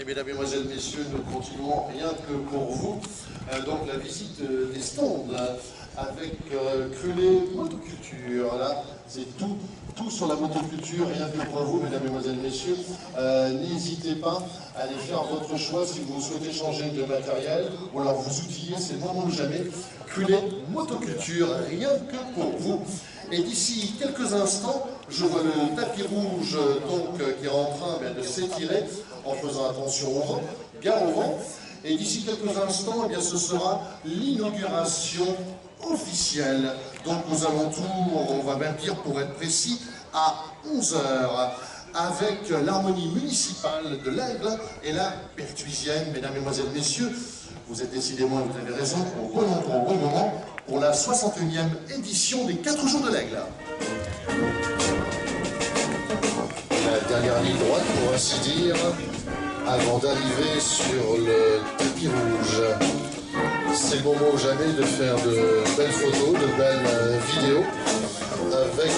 mesdames, mesdemoiselles, messieurs, nous continuons rien que pour vous. Donc la visite des stands avec Crulé Motoculture. Là, c'est tout sur la motoculture, rien que pour vous, mesdames, mesdemoiselles, messieurs. N'hésitez pas à aller faire votre choix si vous souhaitez changer de matériel ou alors vous outiller, c'est le moment ou jamais. Crulé Motoculture, rien que pour vous. Et d'ici quelques instants, je vois le tapis rouge donc, qui est en train de s'étirer en faisant attention au vent, bien au vent. Et d'ici quelques instants, eh bien, ce sera l'inauguration officielle. Donc aux alentours, on va même dire pour être précis, à 11 h, avec l'harmonie municipale de l'Aigle et la Pertuisienne. Mesdames, Mesdemoiselles, Messieurs, vous êtes décidément, vous avez raison, au bon endroit, au bon moment, pour la 61e édition des 4 jours de l'Aigle. La dernière ligne droite, pour ainsi dire, avant d'arriver sur le tapis rouge. C'est le moment ou jamais de faire de belles photos, de belles vidéos, avec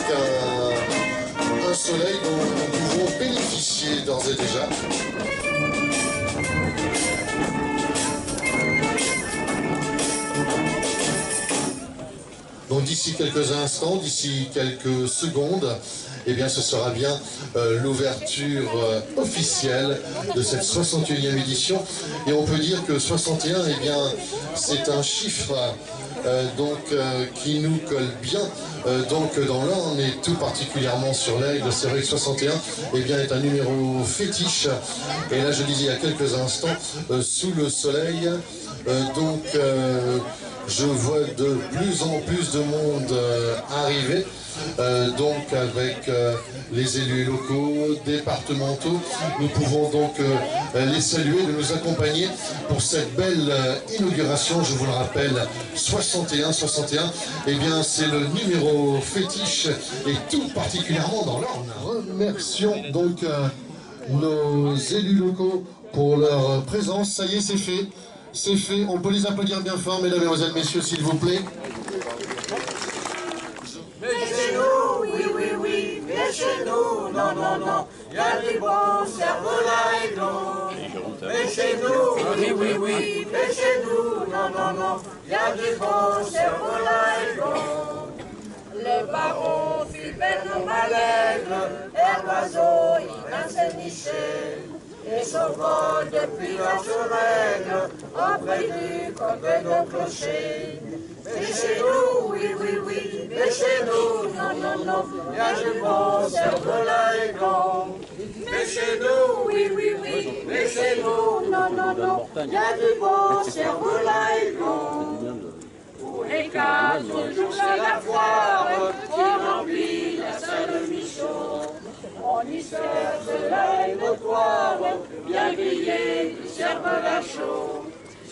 un soleil dont nous pouvons bénéficier d'ores et déjà. Donc d'ici quelques instants, d'ici quelques secondes, eh bien ce sera bien l'ouverture officielle de cette 61e édition. Et on peut dire que 61, eh bien c'est un chiffre qui nous colle bien donc dans l'Orne et tout particulièrement sur l'Aigle. C'est vrai que 61 eh bien, est un numéro fétiche. Et là je disais il y a quelques instants, sous le soleil, je vois de plus en plus de monde arriver, donc avec les élus locaux, départementaux. Nous pouvons donc les saluer, de nous accompagner pour cette belle inauguration. Je vous le rappelle, 61, eh bien c'est le numéro fétiche et tout particulièrement dans l'Orne. Remercions donc nos élus locaux pour leur présence. Ça y est, c'est fait. C'est fait, on peut les applaudir bien fort, mesdames, mesdemoiselles, messieurs, s'il vous plaît. Mais chez nous, oui, oui, oui, mais chez nous, non, non, non, il y a du bon cerveau-là et blanc. Mais chez nous, oui, oui, oui, mais chez nous, non, non, non, il y a du bon cerveau-là et blanc. Le baron Philbert Malègle, Herboiseau, Yvan Saint-Michel. Et son vol depuis la Jorègle, auprès du côté de clocher. Mais chez nous, oui, oui, oui, mais chez nous, non, non, non, il y a du bon cerveau-là et blanc. Mais chez nous, oui, oui, oui, mais chez nous, non, non, non, il y a du bon cerveau-là et blanc. Pour les 4 jours de la foire, on remplit la salle Michon. On y sert de la notoire, bien grillé, du cerveau-là chaud.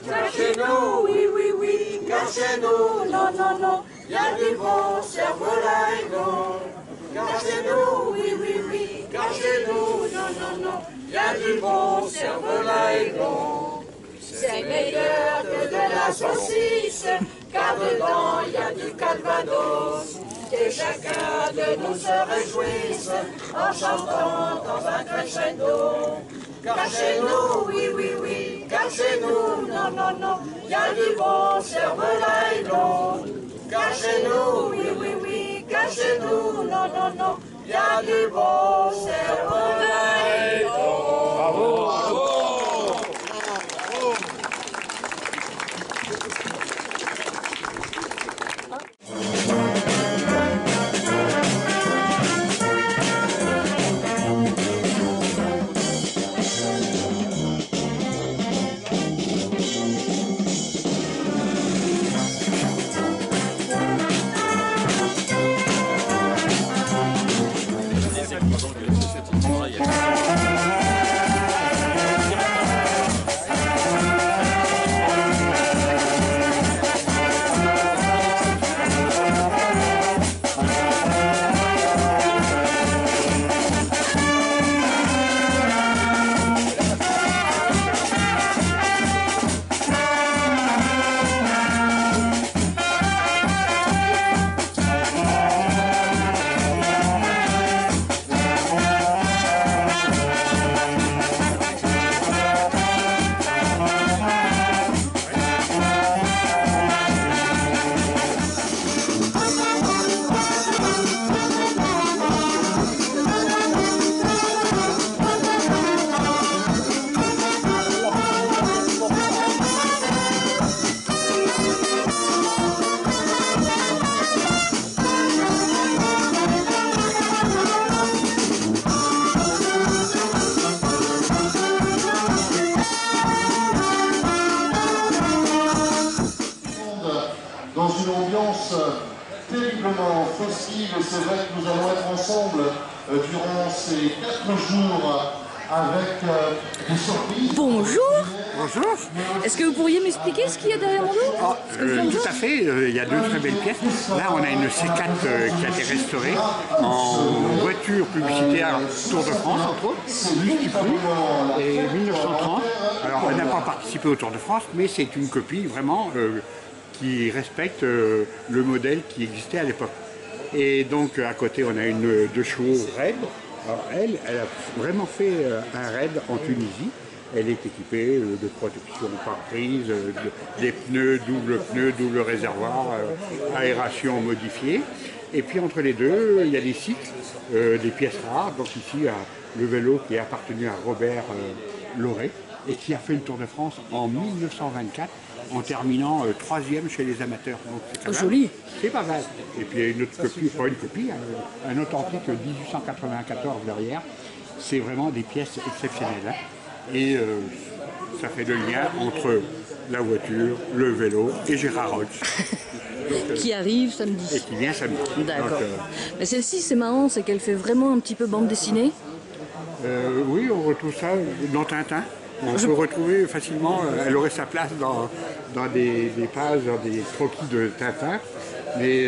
Car chez nous, oui, oui, oui, car chez nous, non, non, non, il y a du bon cerveau-là et bon. Car chez nous, oui, oui, oui, car chez nous, non, non, non, il y a du bon cerveau-là et bon. C'est meilleur que de la saucisse, car dedans il y a du calvados. Que chacun de nous se réjouisse en chantant dans un crescendo. Car chez nous, oui, oui, oui, car chez nous, non, non, non, il y a du bon cerveau-là et blanc. Car chez nous, oui, oui, oui, car chez nous, non, non, non, il y a du bon cerveau-là et blanc. Bravo, bravo. dans une ambiance terriblement festive. Et c'est vrai que nous allons être ensemble durant ces 4 jours avec des surprises. Bonjour. Bonjour. Est-ce que vous pourriez m'expliquer ce qu'il y a derrière mon dos? Tout à fait, il y a 2 très belles pièces. Là, on a une C4 qui a été restaurée en voiture publicitaire Tour de France, entre autres, Lucky Plus, et 1930. Alors, elle n'a pas participé au Tour de France, mais c'est une copie vraiment qui respecte le modèle qui existait à l'époque. Et donc, à côté, on a une 2 chevaux raid. Alors, elle a vraiment fait un raid en Tunisie. Elle est équipée de protection pare-brise, des pneus, double réservoir, aération modifiée. Et puis entre les deux, il y a des cycles, des pièces rares. Donc ici, il y a le vélo qui a appartenu à Robert Lauré et qui a fait le Tour de France en 1924 en terminant 3e chez les amateurs. Donc c'est joli. C'est pas mal. Et puis il y a une autre copie, pas une copie, un authentique 1894 derrière. C'est vraiment des pièces exceptionnelles. Et ça fait le lien entre la voiture, le vélo et Gérard Roch. Qui arrive samedi. Et qui vient samedi. D'accord. Mais celle-ci, c'est marrant, c'est qu'elle fait vraiment un petit peu bande dessinée. Oui, on retrouve ça dans Tintin. On peut retrouver facilement, elle aurait sa place dans des pages, dans des croquis de Tintin. Mais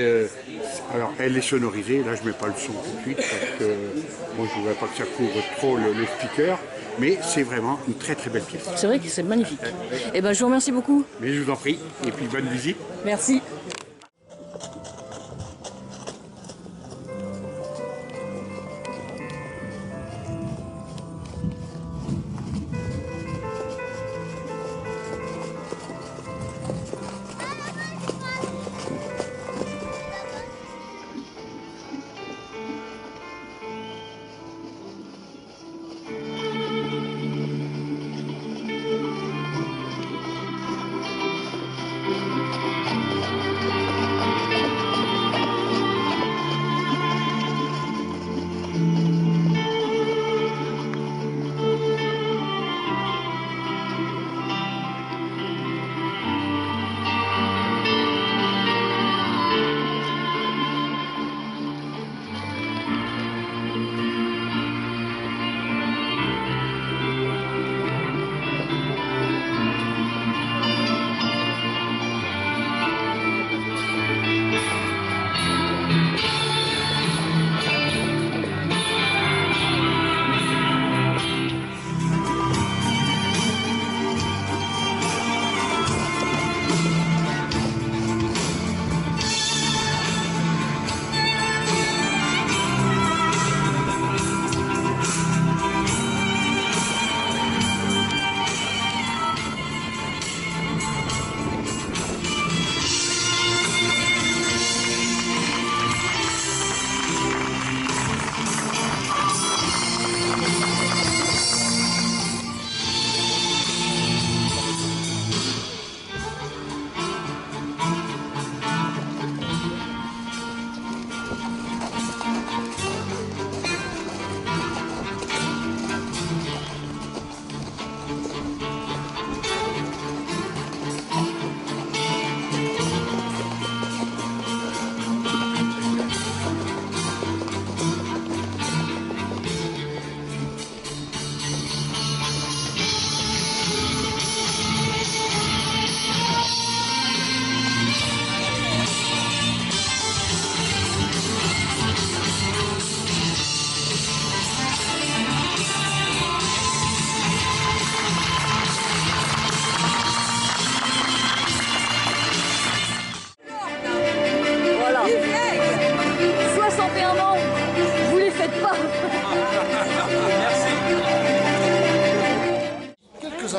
alors, elle est sonorisée. Là, je ne mets pas le son tout de suite parce que bon, je ne voudrais pas que ça couvre trop le speaker. Mais c'est vraiment une très très belle pièce. C'est vrai que c'est magnifique. Et ben, je vous remercie beaucoup. Mais je vous en prie. Et puis bonne visite. Merci.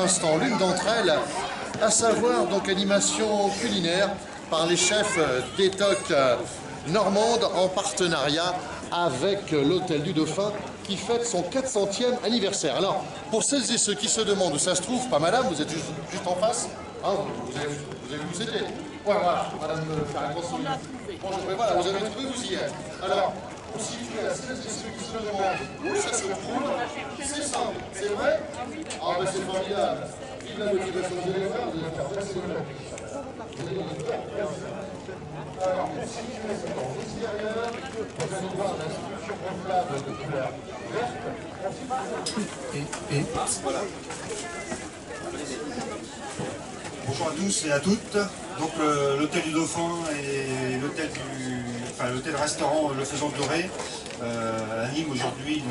Instants, l'une d'entre elles, à savoir donc animation culinaire par les chefs d'Étoc Normande en partenariat avec l'Hôtel du Dauphin qui fête son 400e anniversaire. Alors, pour celles et ceux qui se demandent où ça se trouve, pas madame, vous êtes juste en face, hein, vous avez vu où c'était. Ouais, voilà, madame Ferrand-Consul. Voilà, vous avez trouvé, vous y êtes. Alors, on situe à celles et ceux qui se demandent où ça se trouve, c'est simple, c'est vrai? Ah ben c'est formidable. Vive la motivation des élèves, vous allez faire passer le Bonjour à tous et à toutes. Donc l'hôtel du Dauphin et l'hôtel-restaurant Le Faisan Doré anime aujourd'hui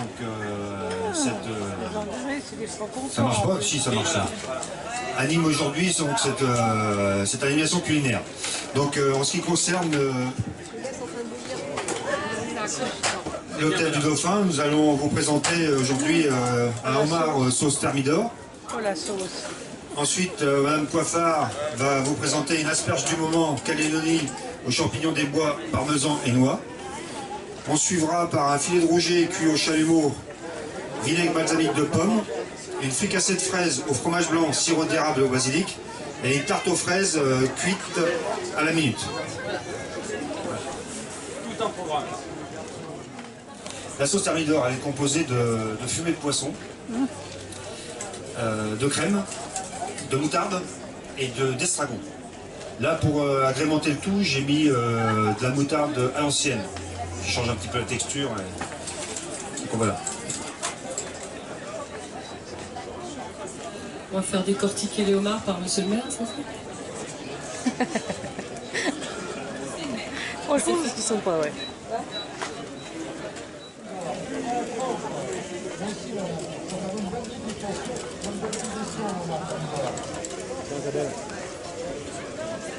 ça marche pas? Si, ça marche. Anime aujourd'hui cette animation culinaire. Donc en ce qui concerne l'hôtel du Dauphin, nous allons vous présenter aujourd'hui un homard sauce thermidor. Oh la sauce. Ensuite, Madame Coiffard va vous présenter une asperge du moment Calédonie aux champignons des bois, parmesan et noix. On suivra par un filet de rouget cuit au chalumeau, vinaigre balsamique de pomme, une fricassée de fraises au fromage blanc, sirop d'érable au basilic et une tarte aux fraises cuite à la minute. Tout en programme. La sauce thermidor, elle est composée de fumée de poisson, de crème, de moutarde et d'estragon. Là, pour agrémenter le tout, j'ai mis de la moutarde à l'ancienne, qui change un petit peu la texture. Donc voilà. On va faire décortiquer les homards par monsieur le maire, c'est ça? Franchement, parce qu'ils sont pas, ouais.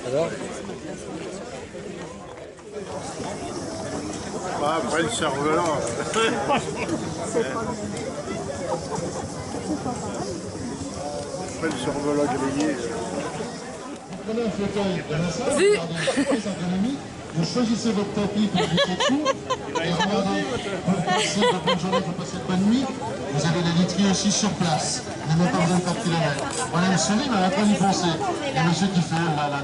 Alors après le cerveau-là. Après le cerveau-là grillé. Prenez un fauteuil de la salle, vous choisissez votre tapis pour vous dessous, et regardez, vous passez de bonne journée, vous passez de bonne nuit, vous avez des literies aussi sur place, vous n'avez pas besoin de 4 km. Voilà, monsieur Lim, elle n'a pas y penser. Et monsieur qui fait là.